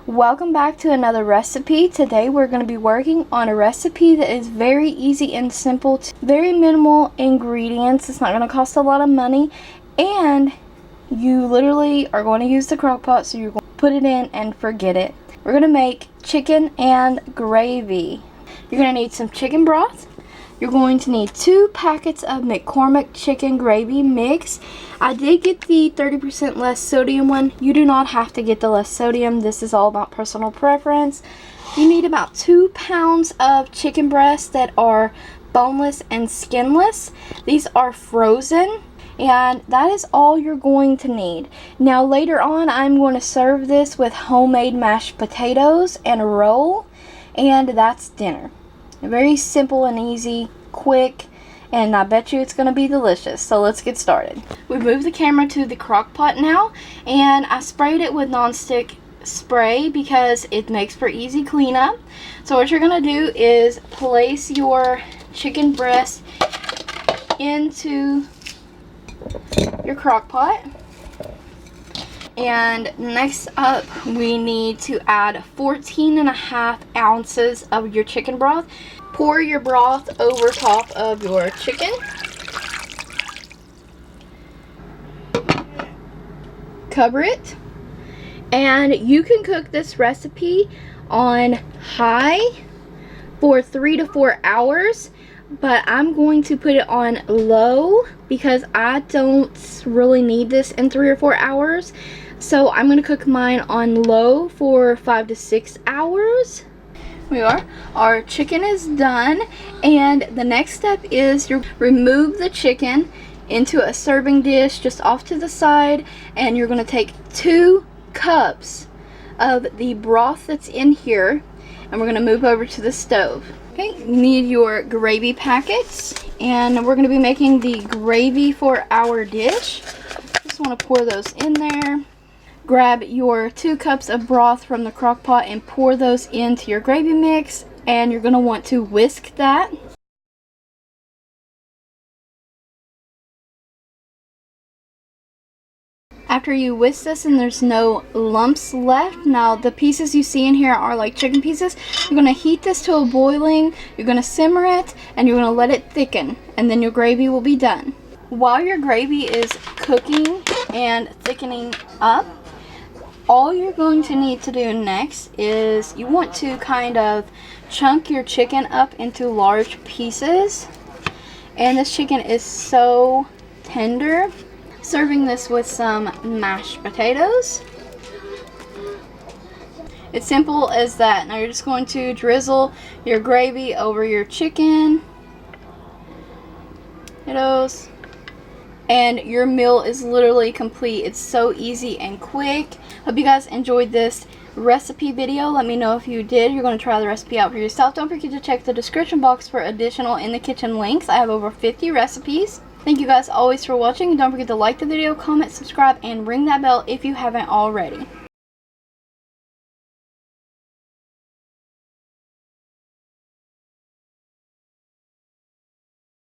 Welcome back to another recipe. Today we're going to be working on a recipe that is very easy and simple, very minimal ingredients. It's not going to cost a lot of money, and you literally are going to use the crock pot, so you're going to put it in and forget it. We're going to make chicken and gravy. You're going to need some chicken broth. You're going to need 2 packets of McCormick chicken gravy mix. I did get the 30% less sodium one. You do not have to get the less sodium. This is all about personal preference. You need about 2 pounds of chicken breasts that are boneless and skinless. These are frozen, and that is all you're going to need. Now later on, I'm going to serve this with homemade mashed potatoes and a roll, and that's dinner. Very simple and easy, quick, and I bet you it's going to be delicious. So let's get started. We moved the camera to the crock pot now, and I sprayed it with nonstick spray because it makes for easy cleanup. So what you're going to do is place your chicken breast into your crock pot. And next up, we need to add 14.5 ounces of your chicken broth. Pour your broth over top of your chicken. Cover it. And you can cook this recipe on high for 3 to 4 hours. But I'm going to put it on low because I don't really need this in 3 or 4 hours. So I'm going to cook mine on low for 5 to 6 hours. Our chicken is done, and the next step is you remove the chicken into a serving dish just off to the side, and you're going to take 2 cups of the broth that's in here, and we're going to move over to the stove. Okay, you need your gravy packets, and we're going to be making the gravy for our dish. Just want to pour those in there. Grab your 2 cups of broth from the crock pot and pour those into your gravy mix, and you're going to want to whisk that. After you whisk this and there's no lumps left, now the pieces you see in here are like chicken pieces, you're going to heat this to a boiling, you're going to simmer it, and you're going to let it thicken, and then your gravy will be done. While your gravy is cooking and thickening up, all you're going to need to do next is you want to kind of chunk your chicken up into large pieces. And this chicken is so tender. Serving this with some mashed potatoes. It's simple as that. Now you're just going to drizzle your gravy over your chicken, potatoes, and your meal is literally complete. It's so easy and quick. Hope you guys enjoyed this recipe video. Let me know if you did. You're going to try the recipe out for yourself. Don't forget to check the description box for additional In the Kitchen links. I have over 50 recipes. Thank you guys always for watching. Don't forget to like the video, comment, subscribe, and ring that bell if you haven't already.